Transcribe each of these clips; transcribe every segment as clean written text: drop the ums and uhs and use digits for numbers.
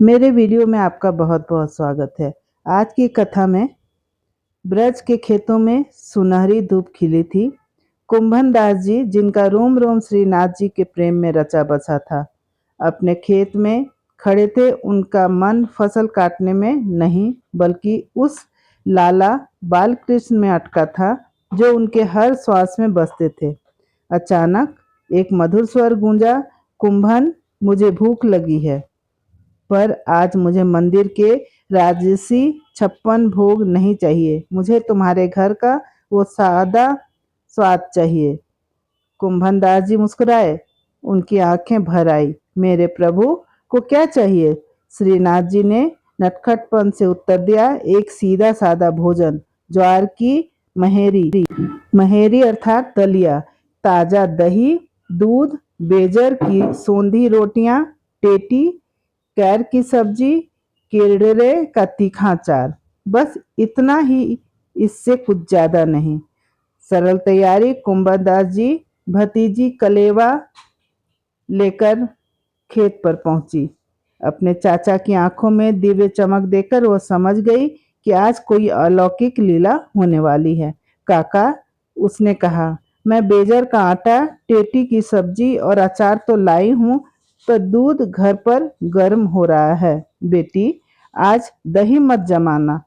मेरे वीडियो में आपका बहुत-बहुत स्वागत है। आज की कथा में ब्रज के खेतों में सुनहरी धूप खिली थी। कुंभन दास जी, जिनका रोम-रोम श्रीनाथ जी के प्रेम में रचा बसा था, अपने खेत में खड़े थे। उनका मन फसल काटने में नहीं, बल्कि उस लाला बालकृष्ण में अटका था, जो उनके हर श्वास में बसते थे। अचानक एक मधुर स्वर गूंजा, "कुंभन, मुझे भूख लगी है, पर आज मुझे मंदिर के राजसी 56 भोग नहीं चाहिए। मुझे तुम्हारे घर का वो सादा स्वाद चाहिए।" कुंभन दास जी मुस्कुराए। उनकी आंखें भर आई। "मेरे प्रभु को क्या चाहिए?" श्रीनाथ जी ने नटखटपन से उत्तर दिया, "एक सीधा सादा भोजन, ज्वार की महेरी, महेरी अर्थात दलिया, ताजा दही, दूध, बेजर की सोंधी रोटियां, टेटी, कैर की सब्जी, केरड़े का तीखा अचार, बस इतना ही, इससे कुछ ज्यादा नहीं।" सरल तैयारी कुंभन दास जी भतीजी कलेवा लेकर खेत पर पहुंची। अपने चाचा की आंखों में दिव्य चमक देखकर वह समझ गई कि आज कोई अलौकिक लीला होने वाली है। "काका," उसने कहा, "मैं बेजर का आटा, टेटी की सब्जी और अचार तो लाई हूँ, पर दूध घर पर गर्म हो रहा है। बेटी, आज दही मत जमाना।"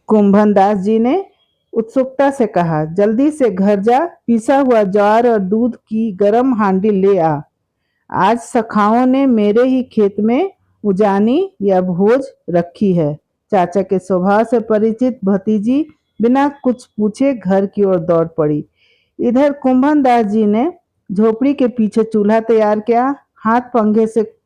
कुंभन दास जी ने उत्सुकता से कहा, "जल्दी से घर जा, पिसा हुआ ज्वार और दूध की गर्म हांडी ले आ। आज सखाओं ने मेरे ही खेत में उजानी या भोज रखी है।" चाचा के स्वभाव से परिचित भतीजी बिना कुछ पूछे घर की ओर दौड़ पड़ी। इधर कुंभन दास जी ने झोपड़ी के पीछे चूल्हा तैयार किया। हाथ पंखे से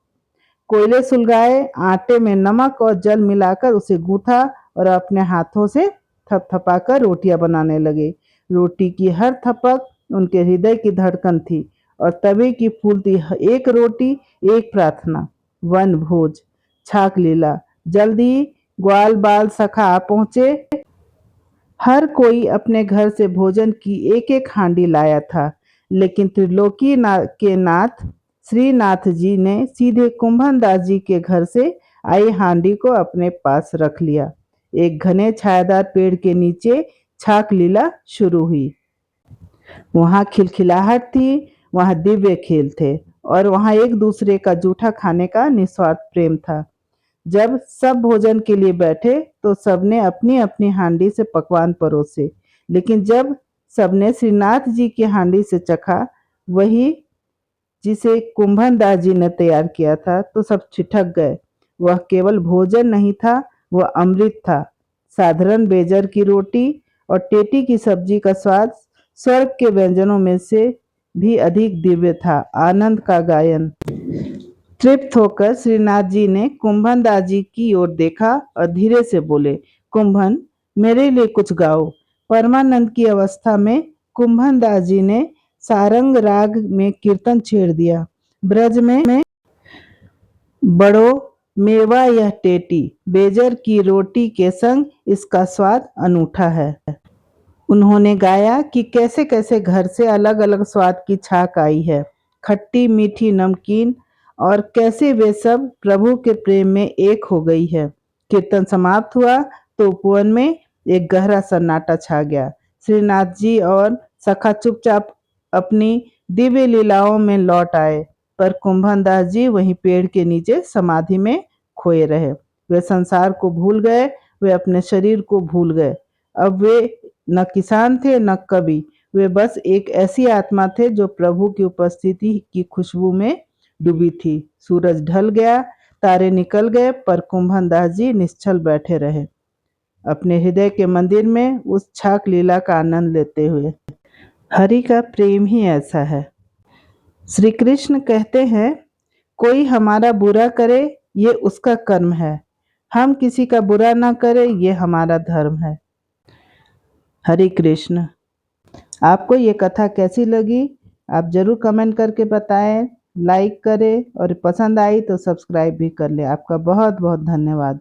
कोयले सुलगाए, आटे में नमक और जल मिलाकर उसे गूंथा और अपने हाथों से थपथपाकर रोटियां बनाने लगे। रोटी की हर थपक उनके हृदय की धड़कन थी, और तवे की फूलती एक रोटी, एक प्रार्थना, वन भोज, छाक लीला। जल्दी ग्वाल बाल सखा आ पहुंचे। हर कोई अपने घर से भोजन की एक एक हांडी लाया था, लेकिन त्रिलोकी के नाथ श्रीनाथ जी ने सीधे कुंभन दास जी के घर से आई हांडी को अपने पास रख लिया। एक घने छायादार पेड़ के नीचे छाक लीला शुरू हुई। वहां खिलखिलाहट थी, वहां दिव्य खेल थे, और वहां एक दूसरे का जूठा खाने का निस्वार्थ प्रेम था। जब सब भोजन के लिए बैठे तो सबने अपनी अपनी हांडी से पकवान परोसे, लेकिन जब सबने श्रीनाथ जी की हांडी से चखा, वही जिसे कुंभन दास जी ने तैयार किया था, तो सब ठिठक गए। वह केवल भोजन नहीं था, वह अमृत था। साधारण बेजर की रोटी और टेटी की सब्जी का स्वाद स्वर्ग के व्यंजनों में से भी अधिक दिव्य था। आनंद का गायन। तृप्त होकर श्रीनाथ जी ने कुंभन दास जी की ओर देखा और धीरे से बोले, "कुंभन, मेरे लिए कुछ गाओ।" परमानंद की अवस्था में कुंभन दास जी ने सारंग राग में कीर्तन छेड़ दिया। ब्रज में बड़ो मेवा यह टेटी, बेजर की रोटी के संग इसका स्वाद अनूठा है। उन्होंने गाया कि कैसे कैसे घर से अलग अलग स्वाद की छाक आई है, खट्टी मीठी नमकीन, और कैसे वे सब प्रभु के प्रेम में एक हो गई है। कीर्तन समाप्त हुआ तो उपवन में एक गहरा सन्नाटा छा गया। श्रीनाथ जी और सखा चुपचाप अपनी दिव्य लीलाओं में लौट आए, पर कुंभन दास जी वहीं पेड़ के नीचे समाधि में खोए रहे। वे संसार को भूल गए, वे अपने शरीर को भूल गए। अब वे न किसान थे न कवि, वे बस एक ऐसी आत्मा थे जो प्रभु की उपस्थिति की खुशबू में डूबी थी। सूरज ढल गया, तारे निकल गए, पर कुंभन दास जी निश्चल बैठे रहे, अपने हृदय के मंदिर में उस छाक लीला का आनंद लेते हुए। हरि का प्रेम ही ऐसा है। श्री कृष्ण कहते हैं, कोई हमारा बुरा करे ये उसका कर्म है, हम किसी का बुरा ना करें ये हमारा धर्म है। हरे कृष्ण। आपको ये कथा कैसी लगी? आप जरूर कमेंट करके बताएं, लाइक करें, और पसंद आई तो सब्सक्राइब भी कर लें। आपका बहुत बहुत धन्यवाद।